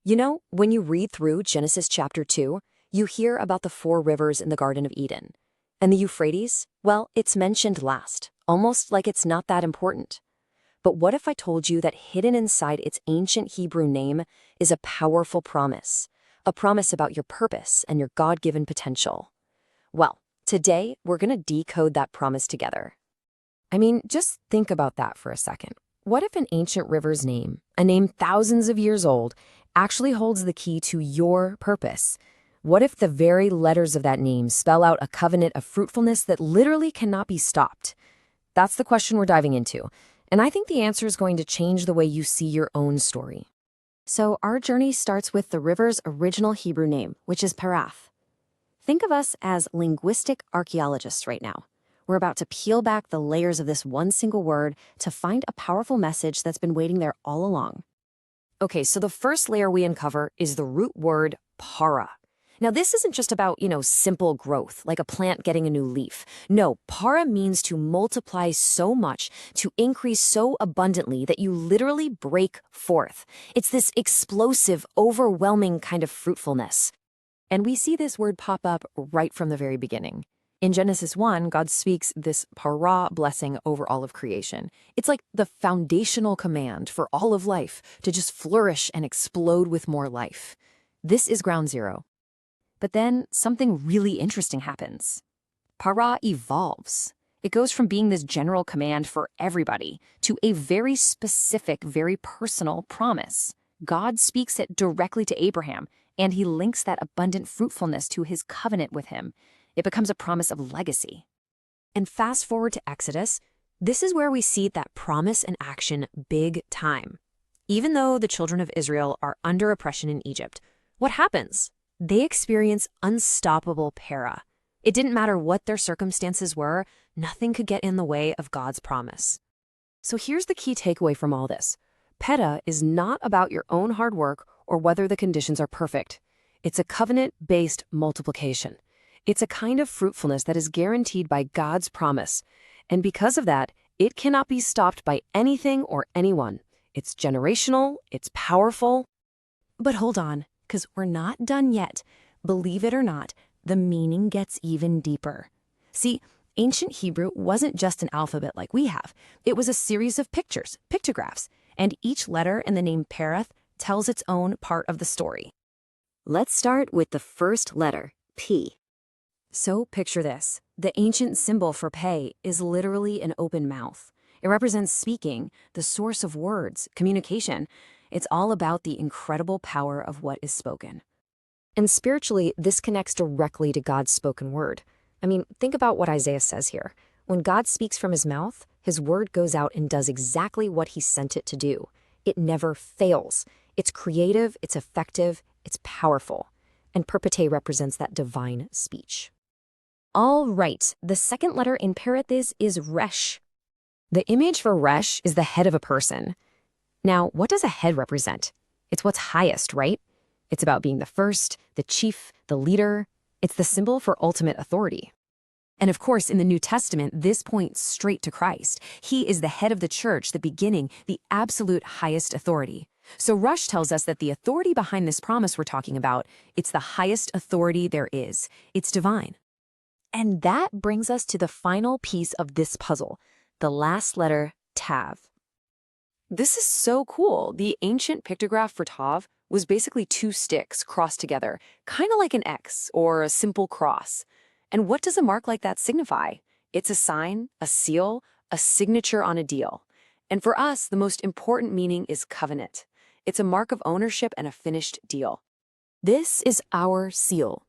You know, when you read through Genesis chapter 2, you hear about the four rivers in the Garden of Eden. And the Euphrates, well, it's mentioned last, almost like it's not that important. But what if I told you that hidden inside its ancient Hebrew name is a powerful promise? A promise about your purpose and your God-given potential. Well, today we're going to decode that promise together. I mean, just think about that for a second. What if an ancient river's name, a name thousands of years old, actually holds the key to your purpose? What if the very letters of that name spell out a covenant of fruitfulness that literally cannot be stopped? That's the question we're diving into, and I think the answer is going to change the way you see your own story. So our journey starts with the river's original Hebrew name, which is Parath. Think of us as linguistic archaeologists right now. We're about to peel back the layers of this one single word to find a powerful message that's been waiting there all along. Okay, so the first layer we uncover is the root word para. Now, this isn't just about, simple growth, like a plant getting a new leaf. No, para means to multiply so much, to increase so abundantly that you literally break forth. It's this explosive, overwhelming kind of fruitfulness. And we see this word pop up right from the very beginning. In Genesis 1, God speaks this para blessing over all of creation. It's like the foundational command for all of life to just flourish and explode with more life. This is ground zero. But then something really interesting happens. Para evolves. It goes from being this general command for everybody to a very specific, very personal promise. God speaks it directly to Abraham, and he links that abundant fruitfulness to his covenant with him. It becomes a promise of legacy. And fast forward to Exodus, this is where we see that promise in action big time. Even though the children of Israel are under oppression in Egypt, what happens? They experience unstoppable para. It didn't matter what their circumstances were, nothing could get in the way of God's promise. So here's the key takeaway from all this. Para is not about your own hard work or whether the conditions are perfect. It's a covenant-based multiplication. It's a kind of fruitfulness that is guaranteed by God's promise. And because of that, it cannot be stopped by anything or anyone. It's generational, it's powerful. But hold on, because we're not done yet. Believe it or not, the meaning gets even deeper. See, ancient Hebrew wasn't just an alphabet like we have. It was a series of pictures, pictographs, and each letter in the name Parath tells its own part of the story. Let's start with the first letter, P. So picture this. The ancient symbol for pay is literally an open mouth. It represents speaking, the source of words, communication. It's all about the incredible power of what is spoken. And spiritually, this connects directly to God's spoken word. I mean, think about what Isaiah says here. When God speaks from his mouth, his word goes out and does exactly what he sent it to do. It never fails. It's creative, it's effective, it's powerful. And perpete represents that divine speech. All right, the second letter in Parath is Resh. The image for Resh is the head of a person. Now, what does a head represent? It's what's highest, right? It's about being the first, the chief, the leader. It's the symbol for ultimate authority. And of course, in the New Testament, this points straight to Christ. He is the head of the church, the beginning, the absolute highest authority. So Rush tells us that the authority behind this promise we're talking about, it's the highest authority there is. It's divine. And that brings us to the final piece of this puzzle, the last letter, Tav. This is so cool. The ancient pictograph for Tav was basically two sticks crossed together, kind of like an X or a simple cross. And what does a mark like that signify? It's a sign, a seal, a signature on a deal. And for us, the most important meaning is covenant. It's a mark of ownership and a finished deal. This is our seal.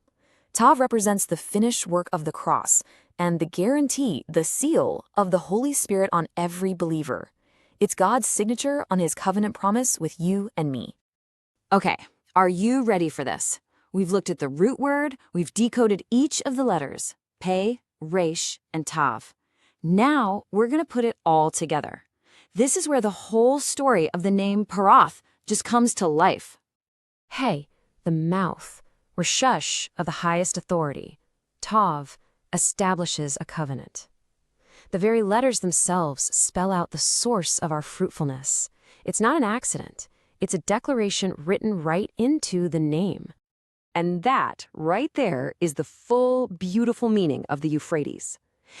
Tav represents the finished work of the cross and the guarantee, the seal of the Holy Spirit on every believer. It's God's signature on his covenant promise with you and me. Okay, are you ready for this? We've looked at the root word, we've decoded each of the letters, Pe, Resh, and Tav. Now we're going to put it all together. This is where the whole story of the name Parath just comes to life. Hey, the mouth, Reshush of the highest authority. Tav establishes a covenant. The very letters themselves spell out the source of our fruitfulness. It's not an accident. It's a declaration written right into the name. And that, right there, is the full, beautiful meaning of the Euphrates.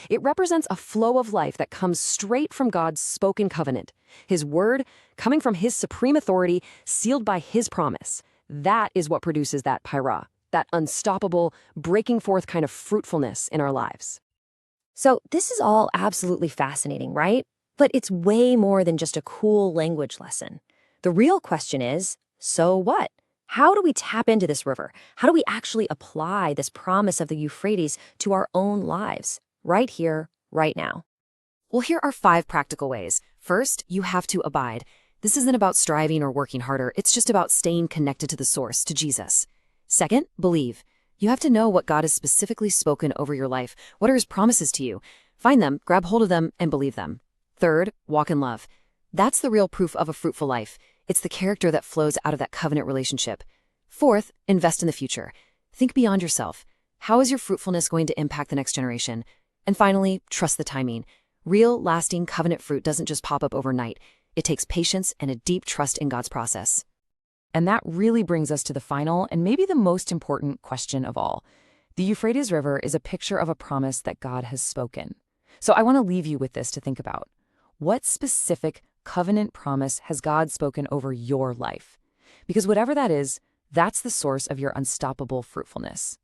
It represents a flow of life that comes straight from God's spoken covenant, His word coming from His supreme authority, sealed by His promise. That is what produces that paira, that unstoppable, breaking forth kind of fruitfulness in our lives. So this is all absolutely fascinating, right? But it's way more than just a cool language lesson. The real question is, so what? How do we tap into this river? How do we actually apply this promise of the Euphrates to our own lives, right here, right now? Well, here are 5 practical ways. First, you have to abide. This isn't about striving or working harder. It's just about staying connected to the source, to Jesus. Second, believe. You have to know what God has specifically spoken over your life. What are His promises to you? Find them, grab hold of them, and believe them. Third, walk in love. That's the real proof of a fruitful life. It's the character that flows out of that covenant relationship. Fourth, invest in the future. Think beyond yourself. How is your fruitfulness going to impact the next generation? And finally, trust the timing. Real, lasting covenant fruit doesn't just pop up overnight. It takes patience and a deep trust in God's process. And that really brings us to the final and maybe the most important question of all. The Euphrates River is a picture of a promise that God has spoken. So I want to leave you with this to think about. What specific covenant promise has God spoken over your life? Because whatever that is, that's the source of your unstoppable fruitfulness.